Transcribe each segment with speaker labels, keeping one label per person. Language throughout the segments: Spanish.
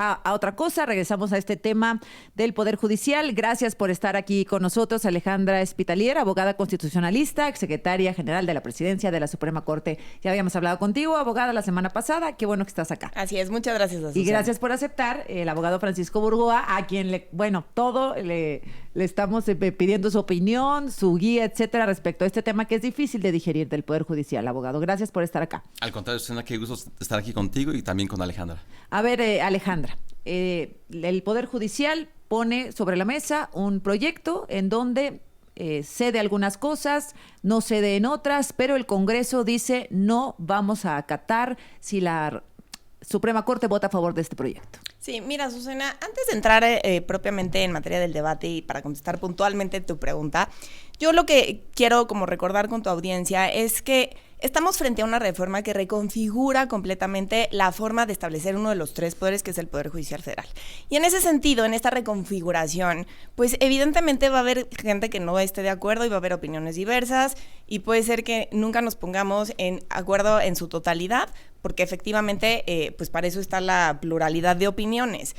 Speaker 1: a otra cosa, regresamos a este tema del Poder Judicial. Gracias por estar aquí con nosotros, Alejandra Spitalier, abogada constitucionalista, exsecretaria general de la Presidencia de la Suprema Corte. Ya habíamos hablado contigo, abogada, la semana pasada. Qué bueno que estás acá.
Speaker 2: Así es, muchas gracias, Azucena.
Speaker 1: Y gracias por aceptar el abogado Francisco Burgoa, a quien le estamos pidiendo su opinión, su guía, etcétera, respecto a este tema que es difícil de digerir del Poder Judicial, abogado. Gracias por estar acá.
Speaker 3: Al contrario, Susana, qué gusto estar aquí contigo y también con Alejandra.
Speaker 1: A ver, Alejandra, el Poder Judicial pone sobre la mesa un proyecto en donde cede algunas cosas, no cede en otras, pero el Congreso dice no vamos a acatar si la Suprema Corte vota a favor de este proyecto.
Speaker 2: Sí, mira, Susana, antes de entrar propiamente en materia del debate y para contestar puntualmente tu pregunta, yo lo que quiero como recordar con tu audiencia es que estamos frente a una reforma que reconfigura completamente la forma de establecer uno de los tres poderes, que es el Poder Judicial Federal. Y en ese sentido, en esta reconfiguración, pues evidentemente va a haber gente que no esté de acuerdo y va a haber opiniones diversas y puede ser que nunca nos pongamos en acuerdo en su totalidad, porque efectivamente, pues para eso está la pluralidad de opiniones.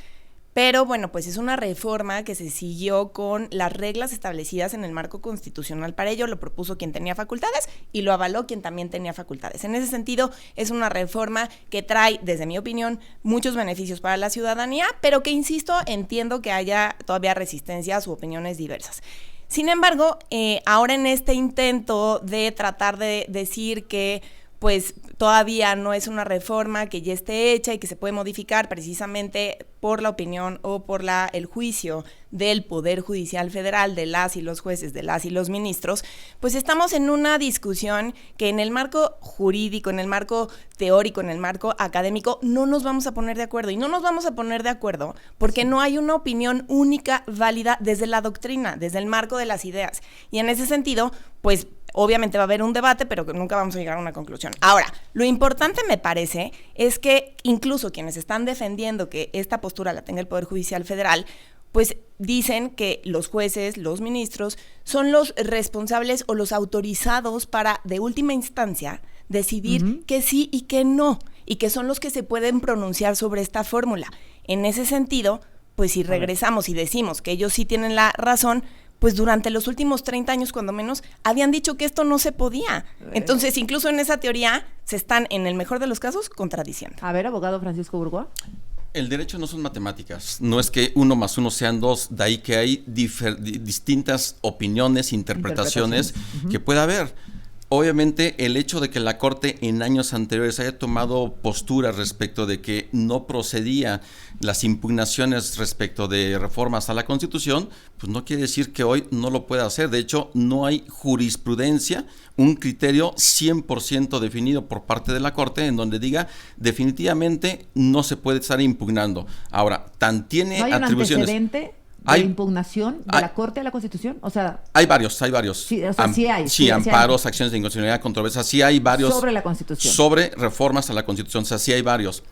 Speaker 2: Pero bueno, pues es una reforma que se siguió con las reglas establecidas en el marco constitucional. Para ello lo propuso quien tenía facultades y lo avaló quien también tenía facultades. En ese sentido, es una reforma que trae, desde mi opinión, muchos beneficios para la ciudadanía, pero que, insisto, entiendo que haya todavía resistencias u opiniones diversas. Sin embargo, ahora en este intento de tratar de decir que pues todavía no es una reforma que ya esté hecha y que se puede modificar precisamente por la opinión o por el juicio del Poder Judicial Federal, de las y los jueces, de las y los ministros, pues estamos en una discusión que en el marco jurídico, en el marco teórico, en el marco académico, no nos vamos a poner de acuerdo. Y no nos vamos a poner de acuerdo porque no hay una opinión única, válida desde la doctrina, desde el marco de las ideas. Y en ese sentido, pues obviamente va a haber un debate, pero que nunca vamos a llegar a una conclusión. Ahora, lo importante me parece es que incluso quienes están defendiendo que esta postura la tenga el Poder Judicial Federal, pues dicen que los jueces, los ministros, son los responsables o los autorizados para, de última instancia, decidir que sí y que no, y que son los que se pueden pronunciar sobre esta fórmula. En ese sentido, pues si regresamos y decimos que ellos sí tienen la razón, pues durante los últimos 30 años, cuando menos, habían dicho que esto no se podía. Entonces, incluso en esa teoría, se están, en el mejor de los casos, contradiciendo.
Speaker 1: A ver, abogado Francisco Burgoa.
Speaker 3: El derecho no son matemáticas, no es que 1 más 1 sean 2, de ahí que hay distintas opiniones, interpretaciones que pueda haber. Obviamente, el hecho de que la Corte en años anteriores haya tomado posturas respecto de que no procedía las impugnaciones respecto de reformas a la Constitución, pues no quiere decir que hoy no lo pueda hacer. De hecho, no hay jurisprudencia, un criterio 100% definido por parte de la Corte en donde diga definitivamente no se puede estar impugnando. Ahora, tan tiene
Speaker 1: ¿No hay
Speaker 3: atribuciones.
Speaker 1: Un antecedente de impugnación de la Corte a la Constitución? O sea,
Speaker 3: hay varios.
Speaker 1: Sí, o sea, sí hay.
Speaker 3: Sí, amparos, acciones de inconstitucionalidad, controversias, sí hay varios.
Speaker 1: Sobre la Constitución.
Speaker 3: Sobre reformas a la Constitución, o sea, sí hay varios.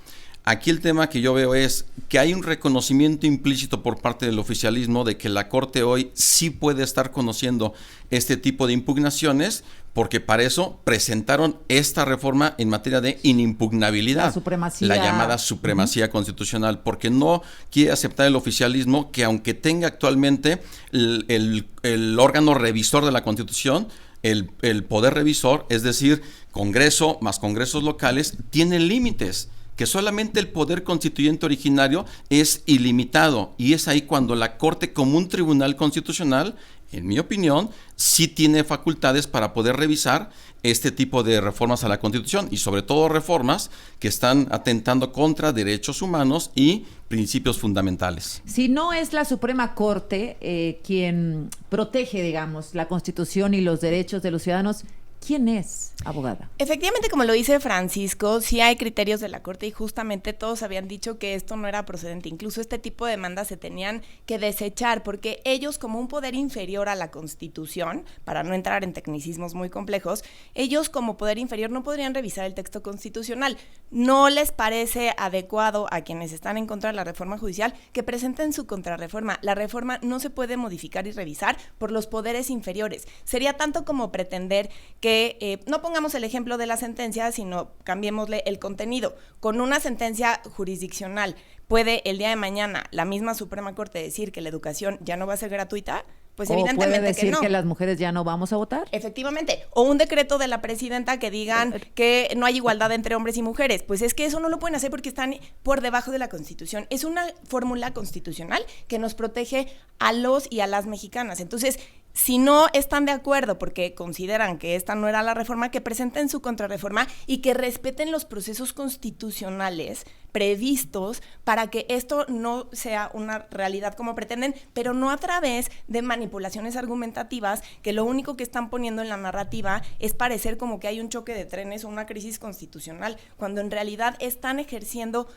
Speaker 3: Aquí el tema que yo veo es que hay un reconocimiento implícito por parte del oficialismo de que la Corte hoy sí puede estar conociendo este tipo de impugnaciones, porque para eso presentaron esta reforma en materia de inimpugnabilidad,
Speaker 1: la supremacía,
Speaker 3: la llamada supremacía constitucional, porque no quiere aceptar el oficialismo que aunque tenga actualmente el órgano revisor de la Constitución, el poder revisor, es decir, Congreso más congresos locales, tiene límites, que solamente el poder constituyente originario es ilimitado, y es ahí cuando la Corte, como un tribunal constitucional, en mi opinión, sí tiene facultades para poder revisar este tipo de reformas a la Constitución, y sobre todo reformas que están atentando contra derechos humanos y principios fundamentales.
Speaker 1: Si no es la Suprema Corte quien protege, digamos, la Constitución y los derechos de los ciudadanos, ¿quién es, abogada?
Speaker 2: Efectivamente, como lo dice Francisco, sí hay criterios de la Corte y justamente todos habían dicho que esto no era procedente. Incluso este tipo de demandas se tenían que desechar porque ellos, como un poder inferior a la Constitución, para no entrar en tecnicismos muy complejos, ellos como poder inferior no podrían revisar el texto constitucional. No les parece adecuado a quienes están en contra de la reforma judicial que presenten su contrarreforma. La reforma no se puede modificar y revisar por los poderes inferiores. Sería tanto como pretender que que no pongamos el ejemplo de la sentencia, sino cambiémosle el contenido. Con una sentencia jurisdiccional, ¿puede el día de mañana la misma Suprema Corte decir que la educación ya no va a ser gratuita? Pues evidentemente
Speaker 1: puede decir
Speaker 2: que no.
Speaker 1: que las mujeres ya no vamos a votar.
Speaker 2: Efectivamente. O un decreto de la presidenta que digan que no hay igualdad entre hombres y mujeres. Pues es que eso no lo pueden hacer porque están por debajo de la Constitución. Es una fórmula constitucional que nos protege a los y a las mexicanas. Entonces, si no están de acuerdo porque consideran que esta no era la reforma, que presenten su contrarreforma y que respeten los procesos constitucionales previstos para que esto no sea una realidad como pretenden, pero no a través de manipulaciones argumentativas que lo único que están poniendo en la narrativa es parecer como que hay un choque de trenes o una crisis constitucional, cuando en realidad están ejerciendo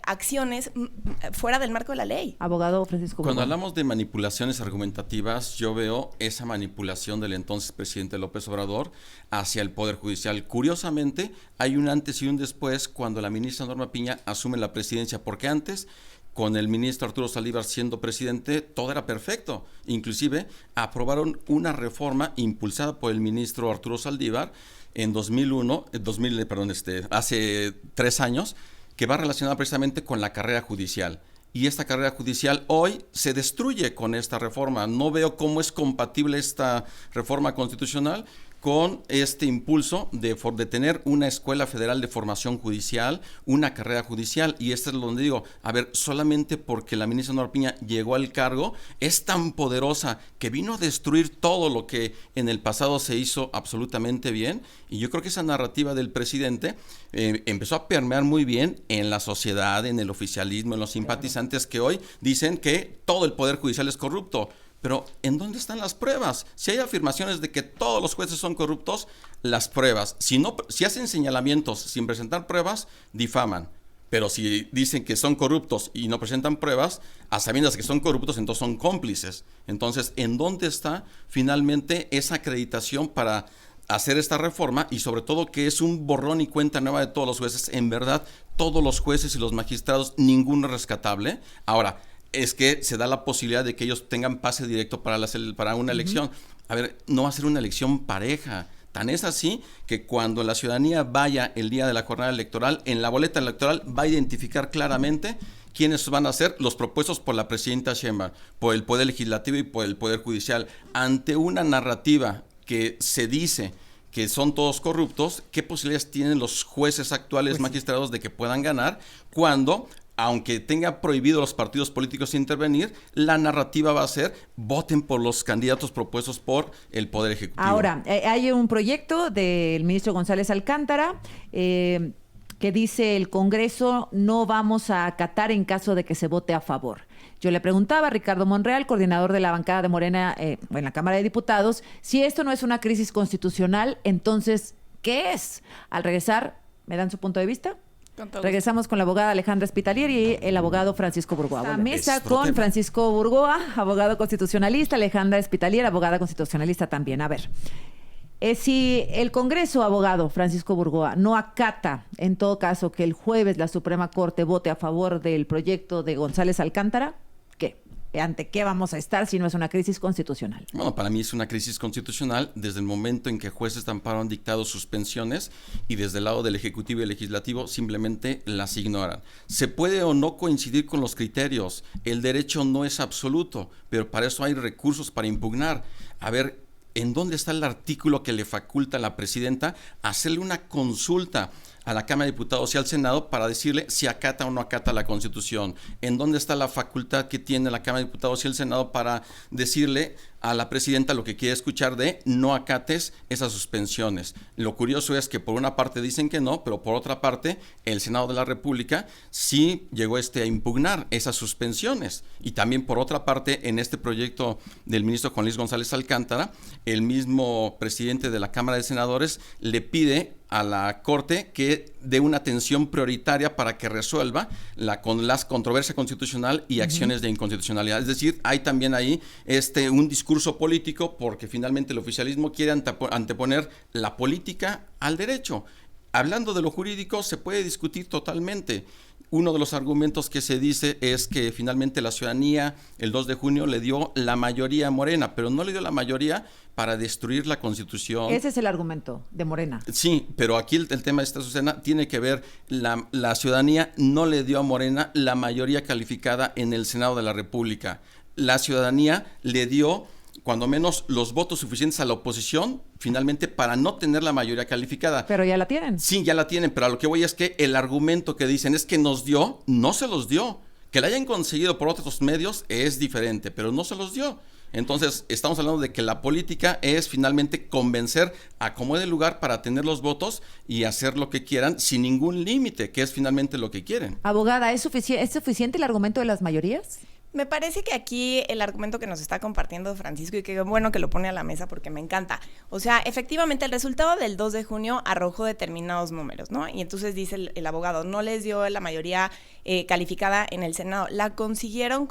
Speaker 2: acciones fuera del marco de la ley.
Speaker 1: Abogado Francisco
Speaker 3: Cuando
Speaker 1: Burgoa.
Speaker 3: hablamos de manipulaciones argumentativas, yo veo esa manipulación del entonces presidente López Obrador hacia el Poder Judicial. Curiosamente, hay un antes y un después cuando la ministra Norma Piña asume la presidencia, porque antes, con el ministro Arturo Saldívar siendo presidente, todo era perfecto. Inclusive, aprobaron una reforma impulsada por el ministro Arturo Saldívar en hace 3 años, que va relacionada precisamente con la carrera judicial. Y esta carrera judicial hoy se destruye con esta reforma. No veo cómo es compatible esta reforma constitucional con este impulso de tener una escuela federal de formación judicial, una carrera judicial. Y esto es donde digo, a ver, solamente porque la ministra Norma Piña llegó al cargo, es tan poderosa que vino a destruir todo lo que en el pasado se hizo absolutamente bien. Y yo creo que esa narrativa del presidente empezó a permear muy bien en la sociedad, en el oficialismo, en los simpatizantes que hoy dicen que todo el poder judicial es corrupto. Pero ¿en dónde están las pruebas? Si hay afirmaciones de que todos los jueces son corruptos, las pruebas. Si hacen señalamientos sin presentar pruebas, difaman. Pero si dicen que son corruptos y no presentan pruebas, a sabiendas que son corruptos, entonces son cómplices. Entonces, ¿en dónde está finalmente esa acreditación para hacer esta reforma? Y sobre todo que es un borrón y cuenta nueva de todos los jueces. En verdad, todos los jueces y los magistrados, ninguno es rescatable. Ahora, es que se da la posibilidad de que ellos tengan pase directo para una elección. A ver, no va a ser una elección pareja. Tan es así que cuando la ciudadanía vaya el día de la jornada electoral, en la boleta electoral va a identificar claramente quiénes van a ser los propuestos por la presidenta Sheinbaum, por el Poder Legislativo y por el Poder Judicial. Ante una narrativa que se dice que son todos corruptos, ¿qué posibilidades tienen los jueces actuales, magistrados, de que puedan ganar cuando, aunque tenga prohibido los partidos políticos intervenir, la narrativa va a ser voten por los candidatos propuestos por el Poder Ejecutivo?
Speaker 1: Ahora, hay un proyecto del ministro González Alcántara que dice: el Congreso no vamos a acatar en caso de que se vote a favor. Yo le preguntaba a Ricardo Monreal, coordinador de la bancada de Morena en la Cámara de Diputados, si esto no es una crisis constitucional, entonces, ¿qué es? Al regresar, ¿me dan su punto de vista? Regresamos con la abogada Alejandra Spitalier y el abogado Francisco Burgoa. La mesa con Francisco Burgoa, abogado constitucionalista, Alejandra Spitalier, abogada constitucionalista también. A ver, si el Congreso, abogado Francisco Burgoa, no acata, en todo caso, que el jueves la Suprema Corte vote a favor del proyecto de González Alcántara, ¿qué? ¿Ante qué vamos a estar si no es una crisis constitucional?
Speaker 3: Bueno, para mí es una crisis constitucional desde el momento en que jueces de amparo han dictado suspensiones y desde el lado del Ejecutivo y el Legislativo simplemente las ignoran. Se puede o no coincidir con los criterios, el derecho no es absoluto, pero para eso hay recursos para impugnar. A ver, ¿en dónde está el artículo que le faculta a la presidenta hacerle una consulta a la Cámara de Diputados y al Senado para decirle si acata o no acata la Constitución? ¿En dónde está la facultad que tiene la Cámara de Diputados y el Senado para decirle a la presidenta lo que quiere escuchar de no acates esas suspensiones? Lo curioso es que por una parte dicen que no, pero por otra parte el Senado de la República sí llegó a impugnar esas suspensiones. Y también por otra parte en este proyecto del ministro Juan Luis González Alcántara, el mismo presidente de la Cámara de Senadores le pide a la Corte que dé una atención prioritaria para que resuelva con las controversia constitucional y acciones de inconstitucionalidad. Es decir, hay también ahí un discurso político porque finalmente el oficialismo quiere anteponer la política al derecho. Hablando de lo jurídico se puede discutir totalmente. uno de los argumentos que se dice es que finalmente la ciudadanía el 2 de junio le dio la mayoría a Morena, pero no le dio la mayoría para destruir la Constitución.
Speaker 1: Ese es el argumento de Morena.
Speaker 3: Sí, pero aquí el tema de esta Susana tiene que ver, la ciudadanía no le dio a Morena la mayoría calificada en el Senado de la República. La ciudadanía le dio cuando menos los votos suficientes a la oposición, finalmente, para no tener la mayoría calificada.
Speaker 1: Pero ya la tienen.
Speaker 3: Sí, ya la tienen, pero a lo que voy es que el argumento que dicen es que nos dio, no se los dio. Que la hayan conseguido por otros medios es diferente, pero no se los dio. Entonces, estamos hablando de que la política es finalmente convencer a como dé lugar para tener los votos y hacer lo que quieran sin ningún límite, que es finalmente lo que quieren.
Speaker 1: Abogada, ¿es suficiente el argumento de las mayorías?
Speaker 2: Me parece que aquí el argumento que nos está compartiendo Francisco, y que bueno que lo pone a la mesa porque me encanta. O sea, efectivamente el resultado del 2 de junio arrojó determinados números, ¿no? Y entonces dice el abogado, no les dio la mayoría calificada en el Senado. La consiguieron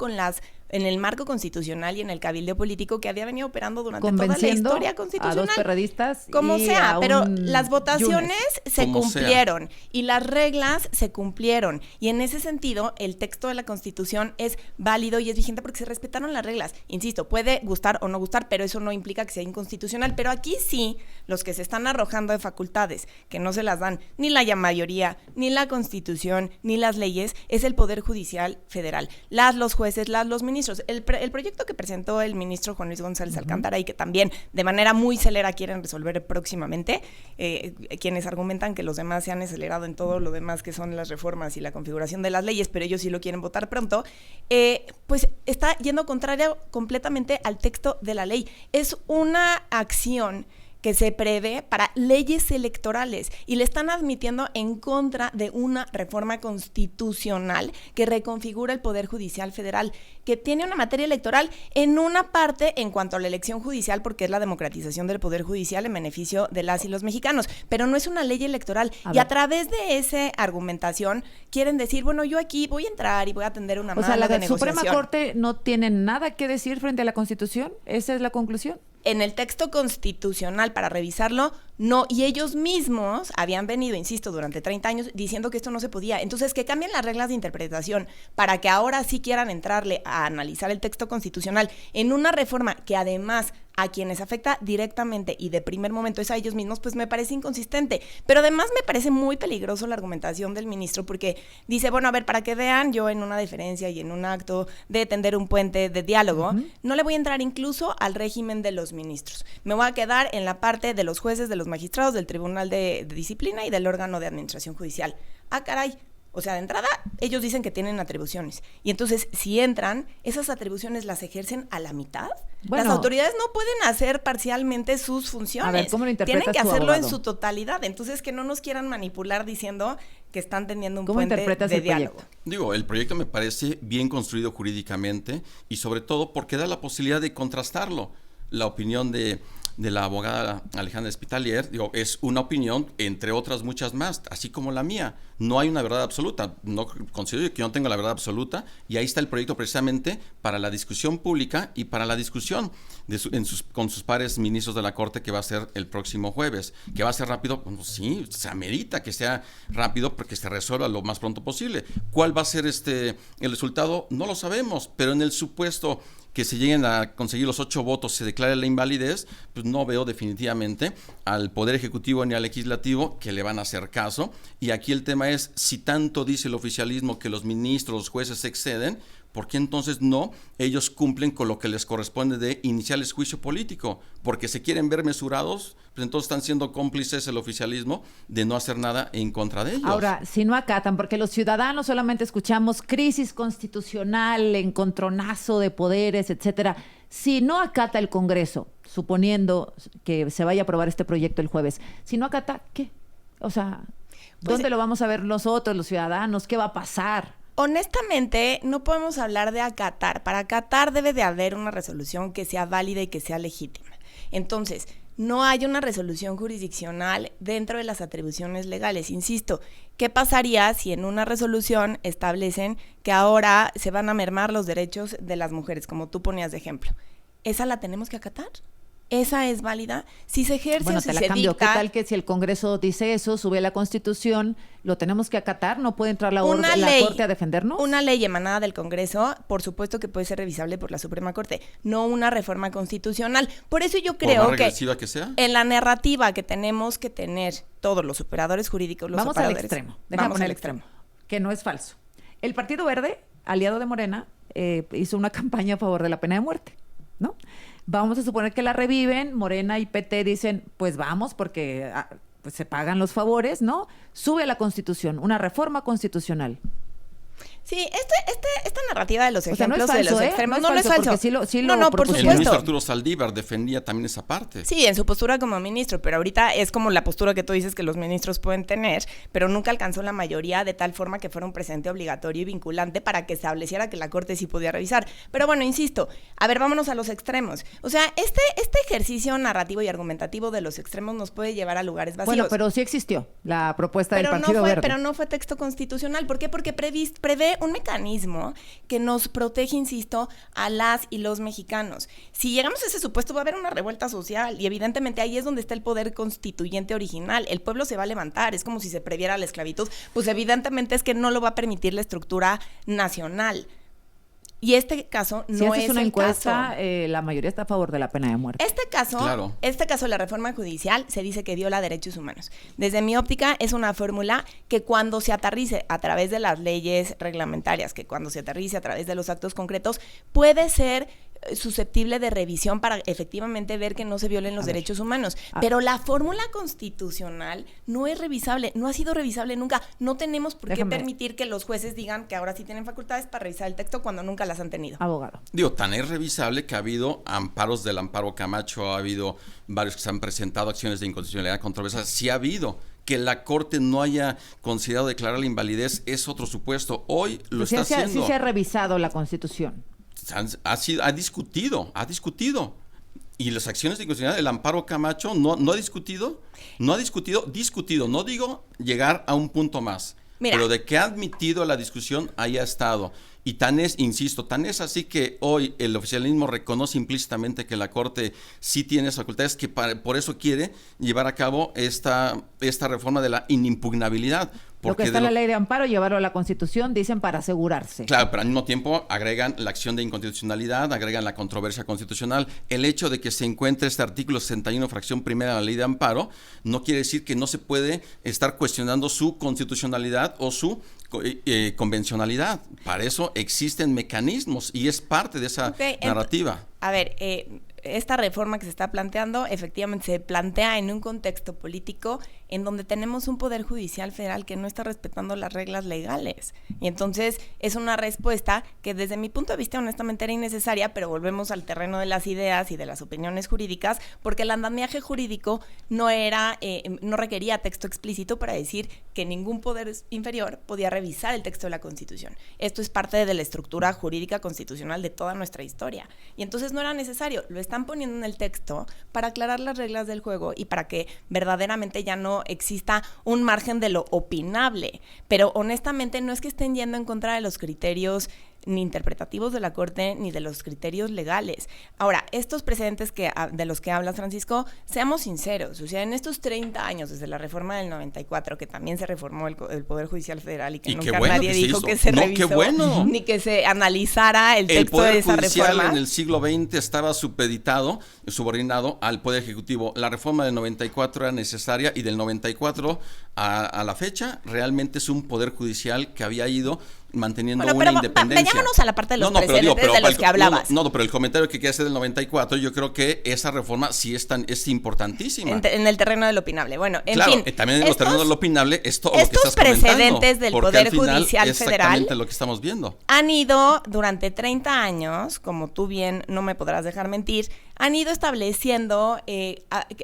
Speaker 2: en el marco constitucional y en el cabildo político que había venido operando durante toda la historia constitucional.
Speaker 1: A dos perredistas
Speaker 2: como sea, pero las votaciones
Speaker 1: Yunes.
Speaker 2: se cumplieron y las reglas se cumplieron. Y en ese sentido, el texto de la Constitución es válido y es vigente porque se respetaron las reglas. Insisto, puede gustar o no gustar, pero eso no implica que sea inconstitucional. Pero aquí sí, los que se están arrojando de facultades que no se las dan ni la mayoría, ni la Constitución, ni las leyes, es el Poder Judicial Federal. Los jueces, los ministros. El proyecto que presentó el ministro Juan Luis González Alcántara y que también de manera muy celera quieren resolver próximamente, quienes argumentan que los demás se han acelerado en todo lo demás que son las reformas y la configuración de las leyes, pero ellos sí lo quieren votar pronto, pues está yendo contrario completamente al texto de la ley. Es una acción que se prevé para leyes electorales y le están admitiendo en contra de una reforma constitucional que reconfigura el Poder Judicial Federal, que tiene una materia electoral en una parte en cuanto a la elección judicial, porque es la democratización del Poder Judicial en beneficio de las y los mexicanos, pero no es una ley electoral. Y a través de esa argumentación quieren decir, bueno, yo aquí voy a entrar y voy a atender una mano de negociación.
Speaker 1: O sea, la Suprema Corte no tiene nada que decir frente a la Constitución. ¿Esa es la conclusión?
Speaker 2: En el texto constitucional para revisarlo, no, y ellos mismos habían venido, insisto, durante 30 años diciendo que esto no se podía. Entonces, que cambien las reglas de interpretación para que ahora sí quieran entrarle a analizar el texto constitucional en una reforma que además a quienes afecta directamente y de primer momento es a ellos mismos, pues me parece inconsistente. Pero además me parece muy peligroso la argumentación del ministro porque dice, bueno, a ver, para que vean, yo en una deferencia y en un acto de tender un puente de diálogo, no le voy a entrar incluso al régimen de los ministros. Me voy a quedar en la parte de los jueces, de los magistrados, del Tribunal de Disciplina y del órgano de administración judicial. Ah, caray. O sea, de entrada, ellos dicen que tienen atribuciones. Y entonces, si entran, esas atribuciones las ejercen a la mitad. Bueno, las autoridades no pueden hacer parcialmente sus funciones.
Speaker 1: A ver, ¿cómo lo interpretas
Speaker 2: Tienen que hacerlo
Speaker 1: abogado?
Speaker 2: En su totalidad. Entonces, que no nos quieran manipular diciendo que están teniendo un
Speaker 1: ¿Cómo
Speaker 2: puente
Speaker 1: interpretas
Speaker 2: de
Speaker 1: el
Speaker 2: diálogo.
Speaker 1: proyecto?
Speaker 3: Digo, el proyecto me parece bien construido jurídicamente y sobre todo porque da la posibilidad de contrastarlo. La opinión de la abogada Alejandra Spitalier, digo, es una opinión entre otras muchas más, así como la mía. No hay una verdad absoluta, no considero que yo no tengo la verdad absoluta y ahí está el proyecto precisamente para la discusión pública y para la discusión con sus pares ministros de la Corte que va a ser el próximo jueves. ¿Que va a ser rápido? Bueno, sí, se amerita que sea rápido porque se resuelva lo más pronto posible. ¿Cuál va a ser el resultado? No lo sabemos, pero en el supuesto que se lleguen a conseguir los 8 votos, se declare la invalidez, pues no veo definitivamente al Poder Ejecutivo ni al Legislativo que le van a hacer caso. Y aquí el tema es, si tanto dice el oficialismo que los ministros, los jueces se exceden, ¿por qué entonces no ellos cumplen con lo que les corresponde de iniciarles juicio político? Porque se quieren ver mesurados, pues entonces están siendo cómplices el oficialismo de no hacer nada en contra de ellos.
Speaker 1: Ahora, si no acatan, porque los ciudadanos solamente escuchamos crisis constitucional, encontronazo de poderes, etcétera. Si no acata el Congreso, suponiendo que se vaya a aprobar este proyecto el jueves, si no acata, ¿qué? O sea, ¿dónde lo vamos a ver nosotros, los ciudadanos? ¿Qué va a pasar?
Speaker 2: Honestamente, no podemos hablar de acatar. Para acatar debe de haber una resolución que sea válida y que sea legítima. Entonces, no hay una resolución jurisdiccional dentro de las atribuciones legales. Insisto, ¿qué pasaría si en una resolución establecen que ahora se van a mermar los derechos de las mujeres, como tú ponías de ejemplo? ¿Esa la tenemos que acatar? esa es válida. Si se ejerce
Speaker 1: Bueno,
Speaker 2: o si
Speaker 1: te la
Speaker 2: se
Speaker 1: cambio.
Speaker 2: dicta,
Speaker 1: ¿Qué tal que si el Congreso dice eso, sube la Constitución, lo tenemos que acatar? ¿No puede entrar la Corte a defendernos?
Speaker 2: Una ley emanada del Congreso, por supuesto que puede ser revisable por la Suprema Corte, no una reforma constitucional. Por eso yo creo
Speaker 3: ¿Por más regresiva que sea?
Speaker 2: en la narrativa que tenemos que tener todos los operadores jurídicos, los
Speaker 1: Vamos
Speaker 2: operadores...
Speaker 1: al extremo. Vamos al extremo. Que no es falso. El Partido Verde, aliado de Morena, hizo una campaña a favor de la pena de muerte, ¿no? Vamos a suponer que la reviven, Morena y PT dicen, pues vamos, porque pues se pagan los favores, ¿no? Sube a la Constitución, una reforma constitucional.
Speaker 2: Sí, esta narrativa de los ejemplos
Speaker 1: no es falso,
Speaker 2: de los extremos
Speaker 1: no es falso.
Speaker 2: porque
Speaker 1: Sí lo
Speaker 2: no, por
Speaker 1: propusieron.
Speaker 3: El ministro
Speaker 2: supuesto.
Speaker 3: Arturo Saldívar defendía también esa parte.
Speaker 2: Sí, en su postura como ministro, pero ahorita es como la postura que tú dices que los ministros pueden tener, pero nunca alcanzó la mayoría de tal forma que fuera un precedente obligatorio y vinculante para que estableciera que la Corte sí podía revisar. Pero bueno, insisto, a ver, vámonos a los extremos. O sea, este ejercicio narrativo y argumentativo de los extremos nos puede llevar a lugares vacíos.
Speaker 1: Bueno, pero sí existió la propuesta del Partido Verde.
Speaker 2: Pero no fue texto constitucional. ¿Por qué? Porque prevé un mecanismo que nos protege, insisto, a las y los mexicanos. Si llegamos a ese supuesto, va a haber una revuelta social y evidentemente ahí es donde está el poder constituyente original. El pueblo se va a levantar, es como si se previera la esclavitud. Pues evidentemente es que no lo va a permitir la estructura nacional. Y este caso no
Speaker 1: si
Speaker 2: es
Speaker 1: una
Speaker 2: el
Speaker 1: encuesta,
Speaker 2: caso.
Speaker 1: La mayoría está a favor de la pena de muerte.
Speaker 2: Este caso, la reforma judicial se dice que viola derechos humanos. Desde mi óptica, es una fórmula que cuando se aterrice a través de las leyes reglamentarias, que cuando se aterrice a través de los actos concretos, puede ser susceptible de revisión para efectivamente ver que no se violen los derechos humanos. Pero la fórmula constitucional no es revisable, no ha sido revisable nunca. No tenemos por qué permitir que los jueces digan que ahora sí tienen facultades para revisar el texto cuando nunca las han tenido.
Speaker 1: Abogado.
Speaker 3: Digo, tan es revisable que ha habido amparos del amparo Camacho, ha habido varios que se han presentado acciones de inconstitucionalidad controversias, sí ha habido. Que la Corte no haya considerado declarar la invalidez es otro supuesto. Hoy lo está haciendo.
Speaker 1: Sí se ha revisado la Constitución.
Speaker 3: Ha discutido. Y las acciones de inconstitucionalidad, el amparo Camacho no ha discutido, no digo llegar a un punto más.
Speaker 2: Mira.
Speaker 3: Pero de que ha admitido la discusión, ahí ha estado. Y tan es así que hoy el oficialismo reconoce implícitamente que la Corte sí tiene esas facultades, que por eso quiere llevar a cabo esta reforma de la inimpugnabilidad.
Speaker 1: Lo que está en la ley de amparo, llevarlo a la Constitución, dicen para asegurarse.
Speaker 3: Claro, pero al mismo tiempo agregan la acción de inconstitucionalidad, agregan la controversia constitucional. El hecho de que se encuentre este artículo 61, fracción primera de la ley de amparo, no quiere decir que no se puede estar cuestionando su constitucionalidad o su convencionalidad. Para eso existen mecanismos y es parte de esa narrativa.
Speaker 2: A ver, esta reforma que se está planteando efectivamente se plantea en un contexto político en donde tenemos un poder judicial federal que no está respetando las reglas legales. Y entonces es una respuesta que desde mi punto de vista honestamente era innecesaria, pero volvemos al terreno de las ideas y de las opiniones jurídicas, porque el andamiaje jurídico no requería texto explícito para decir que ningún poder inferior podía revisar el texto de la Constitución. Esto es parte de la estructura jurídica constitucional de toda nuestra historia. Y entonces no era necesario, lo están poniendo en el texto para aclarar las reglas del juego y para que verdaderamente ya no exista un margen de lo opinable. Pero honestamente no es que estén yendo en contra de los criterios ni interpretativos de la Corte, ni de los criterios legales. Ahora, estos precedentes de los que hablas, Francisco, seamos sinceros, o sea, en estos 30 años, desde la reforma del 94, que también se reformó el Poder Judicial Federal y que nunca nadie dijo que se revisó, ni que se analizara el texto de esa reforma.
Speaker 3: El Poder Judicial en el siglo XX estaba supeditado, subordinado al Poder Ejecutivo. La reforma del 94 era necesaria y del 94 a la fecha realmente es un Poder Judicial que había ido manteniendo una independencia.
Speaker 2: Vayámonos a la parte de los precedentes de los que hablabas.
Speaker 3: Pero el comentario que quiere hacer del 94, yo creo que esa reforma sí es importantísima.
Speaker 2: En el terreno de lo opinable. Bueno, en
Speaker 3: claro,
Speaker 2: fin.
Speaker 3: También en los terrenos de lo opinable es todo lo que estás comentando.
Speaker 2: Estos precedentes del Poder Judicial
Speaker 3: es
Speaker 2: Federal
Speaker 3: exactamente lo que estamos viendo.
Speaker 2: Han ido durante 30 años, como tú bien no me podrás dejar mentir, han ido estableciendo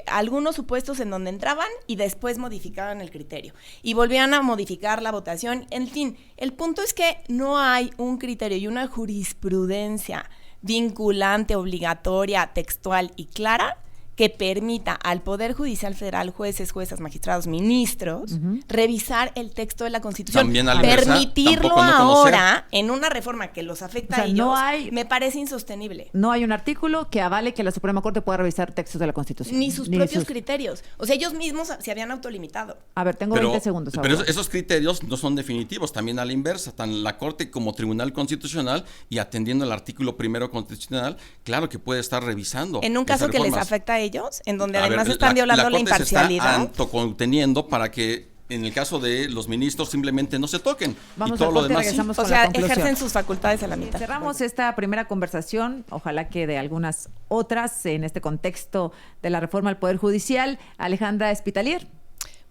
Speaker 2: algunos supuestos en donde entraban y después modificaban el criterio. Y volvían a modificar la votación. En fin, el punto es que no hay un criterio y una jurisprudencia vinculante, obligatoria, textual y clara que permita al Poder Judicial Federal, jueces, juezas, magistrados, ministros, revisar el texto de la Constitución.
Speaker 3: También a la inversa,
Speaker 2: Permitirlo
Speaker 3: tampoco no
Speaker 2: ahora en una reforma que los afecta
Speaker 1: O sea,
Speaker 2: a ellos,
Speaker 1: no hay-
Speaker 2: me parece insostenible.
Speaker 1: No hay un artículo que avale que la Suprema Corte pueda revisar textos de la Constitución.
Speaker 2: Ni sus propios criterios. O sea, ellos mismos se habían autolimitado.
Speaker 1: A ver, tengo 20 segundos.
Speaker 3: Pero
Speaker 1: abogado.
Speaker 3: esos criterios no son definitivos, también a la inversa, tan la Corte como Tribunal Constitucional y atendiendo el artículo primero constitucional, claro que puede estar revisando.
Speaker 2: En un caso
Speaker 3: esas
Speaker 2: que les
Speaker 3: reformas.
Speaker 2: afecta a ellos, en donde
Speaker 3: A
Speaker 2: además
Speaker 3: ver,
Speaker 2: están violando la
Speaker 3: Corte se
Speaker 2: imparcialidad.
Speaker 3: está autoconteniendo para que en el caso de los ministros simplemente no se toquen.
Speaker 1: Vamos
Speaker 3: y todo
Speaker 1: al
Speaker 3: lo
Speaker 1: corte,
Speaker 3: demás sí.
Speaker 1: regresamos
Speaker 2: O
Speaker 1: con
Speaker 2: sea,
Speaker 1: la conclusión.
Speaker 2: ejercen sus facultades a la mitad.
Speaker 1: Cerramos esta primera conversación, ojalá que de algunas otras en este contexto de la reforma al Poder Judicial. Alejandra Espitalier.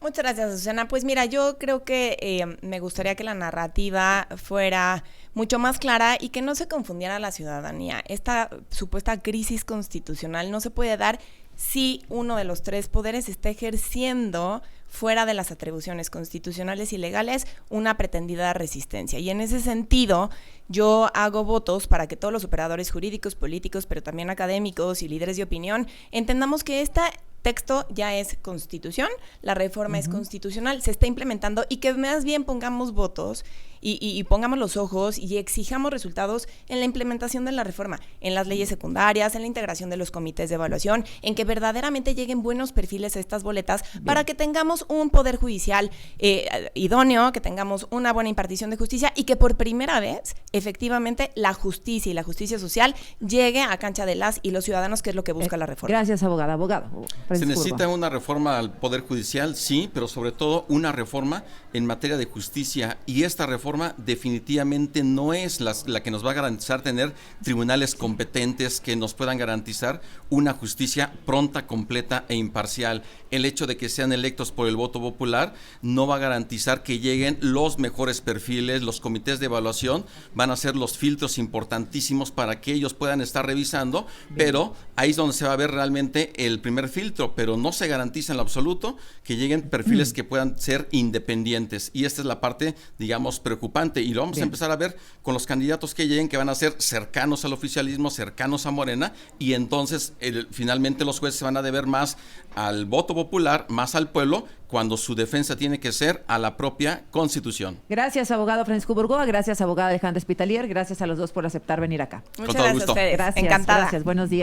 Speaker 2: Muchas gracias, Susana. Pues mira, yo creo que me gustaría que la narrativa fuera mucho más clara y que no se confundiera a la ciudadanía. Esta supuesta crisis constitucional no se puede dar si uno de los tres poderes está ejerciendo fuera de las atribuciones constitucionales y legales una pretendida resistencia. Y en ese sentido, yo hago votos para que todos los operadores jurídicos, políticos, pero también académicos y líderes de opinión entendamos que esta texto ya es constitución, la reforma es constitucional, se está implementando y que más bien pongamos votos y pongamos los ojos y exijamos resultados en la implementación de la reforma, en las leyes secundarias, en la integración de los comités de evaluación, en que verdaderamente lleguen buenos perfiles a estas boletas para que tengamos un poder judicial idóneo, que tengamos una buena impartición de justicia y que por primera vez efectivamente la justicia y la justicia social llegue a cancha de las y los ciudadanos, que es lo que busca la reforma.
Speaker 1: Gracias, abogada. Abogado.
Speaker 3: Se
Speaker 1: Francisco
Speaker 3: necesita
Speaker 1: Urbo.
Speaker 3: una reforma al Poder Judicial, sí, pero sobre todo una reforma en materia de justicia, y esta reforma definitivamente no es la que nos va a garantizar tener tribunales competentes que nos puedan garantizar una justicia pronta, completa e imparcial. El hecho de que sean electos por el voto popular no va a garantizar que lleguen los mejores perfiles. Los comités de evaluación van a ser los filtros importantísimos para que ellos puedan estar revisando, pero ahí es donde se va a ver realmente el primer filtro, pero no se garantiza en lo absoluto que lleguen perfiles que puedan ser independientes, y esta es la parte, digamos, preocupante, y lo vamos a empezar a ver con los candidatos que lleguen, que van a ser cercanos al oficialismo, cercanos a Morena, y entonces finalmente los jueces se van a deber más al voto popular, más al pueblo, cuando su defensa tiene que ser a la propia Constitución.
Speaker 1: Gracias, abogado Francisco Burgoa. Gracias, abogada Alejandra Espitalier. Gracias a los dos por aceptar venir acá.
Speaker 2: Muchas
Speaker 3: Con todo
Speaker 2: gracias
Speaker 3: gusto.
Speaker 2: a ustedes.
Speaker 1: Gracias.
Speaker 2: Encantada.
Speaker 1: Gracias. Buenos días.